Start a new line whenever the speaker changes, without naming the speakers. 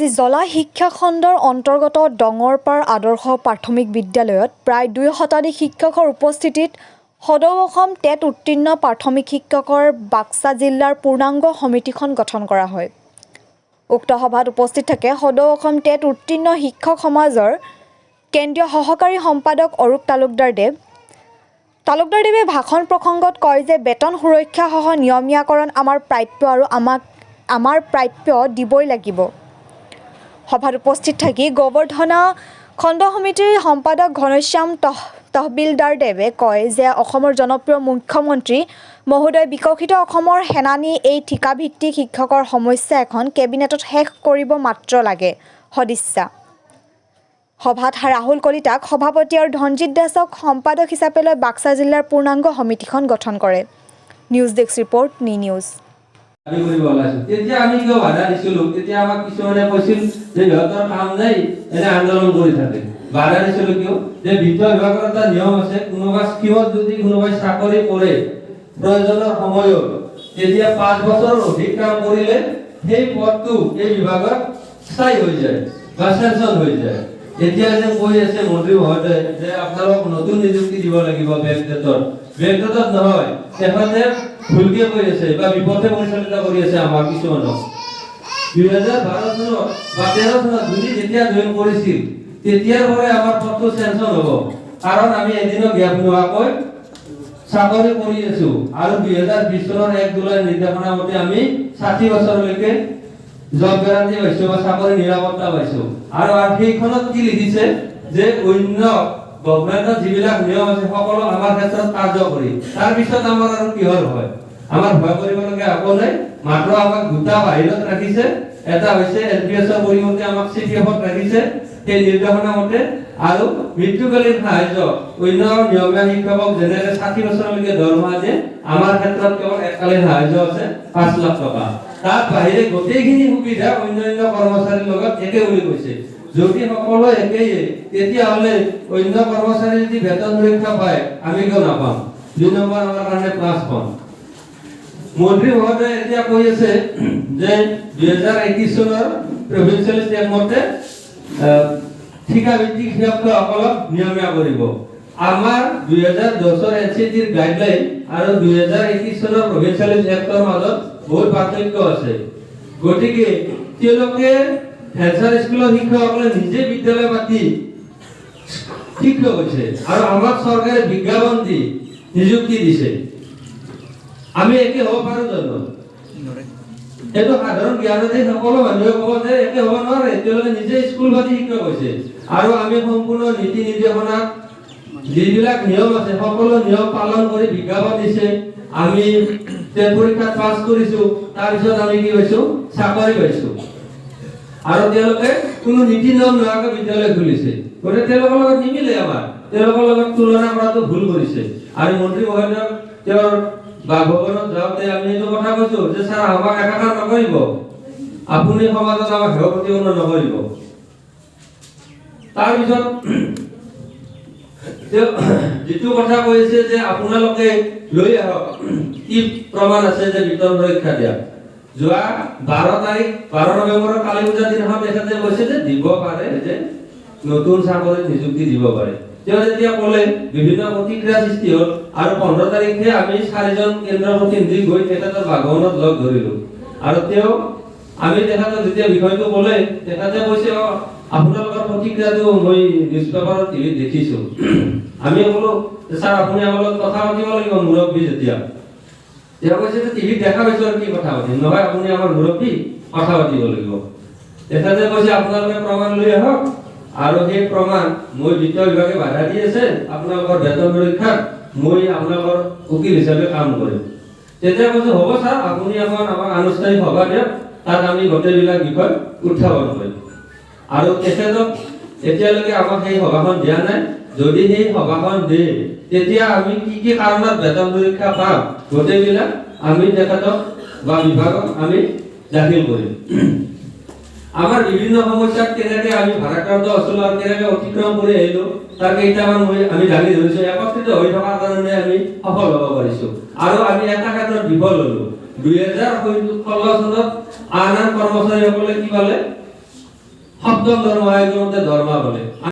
জলা শিক্ষা খণ্ডৰ অন্তৰ্গত ডঙৰপাৰ আদৰ্শ প্ৰাথমিক বিদ্যালয়ত প্ৰায় 2 শতাধিক শিক্ষকৰ উপস্থিতিত সদৌ অসম টেট উত্তীৰ্ণ প্ৰাথমিক শিক্ষকৰ বাক্সা জিলাৰ পূৰ্ণাংগ সমিতিখন গঠন কৰা হয়। উক্ত সভাত উপস্থিত থাকে সদৌ অসম টেট উত্তীৰ্ণ শিক্ষক সমাজৰ কেন্দ্ৰীয় সহকাৰী সম্পাদক অৰূপ তালুকদাৰদেৱ। তালুকদাৰদেৱে ভাষণ প্ৰসংগত কয় যে বেতন সুৰক্ষা সহ নিয়মীয়াকৰণ আমাৰ প্ৰাপ্য আৰু আমাৰ প্ৰাপ্য দিবই লাগিব। সভাত উপস্থিত থাকি গোবৰ্ধনা খণ্ড সমিতিৰ সম্পাদক ঘনশ্যাম তহবিলদাৰদেৱে কয় যে অসমৰ জনপ্ৰিয় মুখ্যমন্ত্ৰী মহোদয় বিকশিত অসমৰ সেনানী এই ঠিকাভিত্তিক শিক্ষকৰ সমস্যা এখন কেবিনেটত শেষ কৰিব মাত্ৰ লাগে সদিচ্ছা। সভাত ৰাহুল কলিতাক সভাপতি আৰু ধনজিৎ দাসক সম্পাদক হিচাপে লৈ বাক্সা জিলাৰ পূৰ্ণাংগ সমিতিখন গঠন কৰে। নিউজ ডেস্ক ৰিপৰ্ট নি নিউজ।
তেতিয়া আমি কিয় বাধা দিছিলো? তেতিয়া আমাক কিছুমানে কৈছিল যে সিহঁতৰ কাম নাই, এনে আন্দোলন কৰি থাকে। বাধা দিছিলো কিয়? যে বিত্ত বিভাগৰ এটা নিয়ম আছে, কোনোবা স্কিমত যদি কোনোবাই চাকৰি কৰে প্ৰয়োজনৰ সময়ত, তেতিয়া 5 বছৰৰ অধিক কাম কৰিলে সেই পদটো এই বিভাগত স্থায়ী হৈ যায় বা চেঞ্চন হৈ যায়। এতিয়া যে কৈ আছে মন্ত্ৰী মহোদয় যে আপোনালোক নতুন নিযুক্তি দিব লাগিব বেগডেটত নহয়, তেখেতে ভুলকে কৈ আছে বা বিপথে পৰিচালিত কৰি আছে আমাৰ কিছুমানক। 2012 চনত বা 13 চনত যদি যেতিয়া জইন কৰিছিল তেতিয়াৰ পৰাই আমাৰ পদটো চেঞ্চন হ'ব, কাৰণ আমি এদিনো গ্যাপ নোহোৱাকৈ চাকৰি কৰি আছো। আৰু 2020 চনৰ 1 জুলাই নিৰ্দেশনা মতে আমি 60 বছৰলৈকে জব গ্যাৰান্টি পাইছো বা চাকৰি নিৰাপত্তা পাইছো। আৰু সেইখনত কি লিখিছে যে অন্য গভৰ্ণমেণ্টৰ যিবিলাক নিয়ম আছে সকলো আমাৰ ক্ষেত্ৰত কাৰ্যকৰী। তাৰ পিছত আমাৰ আৰু কিহৰ হয়? আমাৰ ভয় কৰিবলগীয়া একো নাই, মাত্ৰ আমাক দুটা বাহিৰত ৰাখিছে। এটা হৈছে এলপিএছৰ পৰিৱৰ্তে আমাক চিটিএফত ৰাখিছে সেই নিৰ্দেশনা মতে, আৰু মৃত্যুকালীন সাহায্য অন্য নিয়মীয়া শিক্ষকক যেনেকৈ 60 বছৰলৈকে দৰমহা দিয়ে, আমাৰ ক্ষেত্ৰত কেৱল এককালীন সাহায্য আছে 5 লাখ টকা। তাৰ বাহিৰে গোটেইখিনি সুবিধা অন্যান্য কৰ্মচাৰীৰ লগত একে বুলি কৈছে। যদি সকলো একেই তেতিয়াহ'লে অন্য কৰ্মচাৰী যদি বেতন সুৰক্ষা পায় আমি কিয় নাপাম? 2 নম্বৰ আমাৰ কাৰণে প্লাছ পইণ্ট। মন্ত্ৰী মহোদয় এতিয়া কৈ আছে যে 2021 চনৰ প্ৰভিন্সিয়েল ষ্টেট মতে ঠিকাভিত্তিক শিক্ষকসকলক নিয়মীয়া কৰিব। আমাৰ 2010 এনচিটিৰ গাইডলাইন আৰু 2021 চনৰ প্ৰভিন্সিয়েল এক্টৰ মাজত বহুত পাৰ্থক্য আছে। গতিকে তেওঁলোকে হেলচাৰ স্কুলৰ শিক্ষকসকলে নিজে বিদ্যালয় পাতি শিক্ষক হৈছে আৰু আমাক চৰকাৰে বিজ্ঞাপন দি নিযুক্তি দিছে। আমি একে হ'ব পাৰো জানো? এইটো সাধাৰণ জ্ঞানতে সকলো মানুহে ক'ব যে একে হ'ব নোৱাৰে। তেওঁলোকে নিজে স্কুল পাতি শিক্ষক হৈছে আৰু আমি সম্পূৰ্ণ নীতি নিৰ্দেশনা যিবিলাক নিয়ম আছে সকলো নিয়ম পালন কৰি বিজ্ঞাপন দিছে। আমি টেট পৰীক্ষাত পাছ কৰিছো, তাৰপিছত আমি কি পাইছো? চাকৰি পাইছো। আৰু তেওঁলোকে কোনো নীতি নিয়ম নোহোৱাকৈ বিদ্যালয় খুলিছে। গতিকে তেওঁলোকৰ লগত নিমিলে। আমাৰ তেওঁলোকৰ লগত তুলনা কৰাটো ভুল কৰিছে। আৰু মন্ত্ৰী মহোদয়ক তেওঁৰ বাসভৱনত যাওঁতে আমি এইটো কথা কৈছো যে ছাৰ আমাক একাকাৰ নকৰিব, আপুনি সমাজত আমাক হেয় প্ৰতিপন্ন নকৰিব। তাৰপিছত যিটো কথা কৈছে যে আপোনালোকে লৈ আহক কি প্ৰমাণ আছে যে বেতন সুৰক্ষা দিয়া। যোৱা 12 নৱেম্বৰৰ কালী পূজাৰ দিনাখন তেখেতে কৈছে যে দিব পাৰে, যে নতুন চাকৰিত নিযুক্তি দিব পাৰে। তেওঁ যেতিয়া ক'লে বিভিন্ন প্ৰতিক্ৰিয়া সৃষ্টি হ'ল আৰু 15 তাৰিখে আমি 4জন কেন্দ্ৰীয় প্ৰতিনিধি গৈ তেখেতৰ বাসভৱনত লগ ধৰিলো। আৰু আমি তেখেতক যেতিয়া বিষয়টো ক'লে তেখেতে কৈছে আপোনালোকৰ প্ৰতিক্ৰিয়াটো মই নিউজ পেপাৰত টিভিত দেখিছো। আমি ক'লো ছাৰ আপুনি আমাৰ লগত কথা পাতিব লাগিব মুৰব্বী। যেতিয়া তেওঁ কৈছে যে টিভিত দেখা পাইছো আৰু কি কথা পাতিম? নহয়, আপুনি আমাৰ মুৰব্বী, কথা পাতিব লাগিব। তেখেতে কৈছে আপোনালোকে প্ৰমাণ লৈ আহক, আৰু সেই প্ৰমাণ মই বিত্ত বিভাগে বাধা দি আছে আপোনালোকৰ বেতন সুৰক্ষাত, মই আপোনালোকৰ উকিল হিচাপে কাম কৰিম। তেতিয়া কৈছে হ'ব ছাৰ, আপুনি এখন আমাক আনুষ্ঠানিক সভা দিয়ক, তাত আমি গোটেইবিলাক বিষয় উত্থাপন কৰিম। আৰু তেখেতক এতিয়ালৈকে আমাক সেই সভাখন দিয়া নাই। যদি সেই সভাখন দিয়ে তেতিয়া আমি কি কাৰণত বেতন সুৰক্ষা পাম গোটেইবিলাক আমি তেখেতক বা বিভাগক আমি দাখিল কৰিম। আমাৰ বিভিন্ন সমস্যাত কেনেকৈ আমি ভাৰাক্ৰান্ত অঞ্চল কেনেকৈ অতিক্ৰম কৰি আহিলো তাৰ কেইটামান আমি দাঙি ধৰিছো। একত্ৰিত হৈ থকাৰ কাৰণে আমি সফল হ'ব পাৰিছো। আৰু আমি এটা ক্ষেত্ৰত বিফল হলো। 2016 চনত আন কৰ্মচাৰীসকলে কি পালে? সপ্তম ধৰ্ম আয়োগতে ধৰ্মা বলে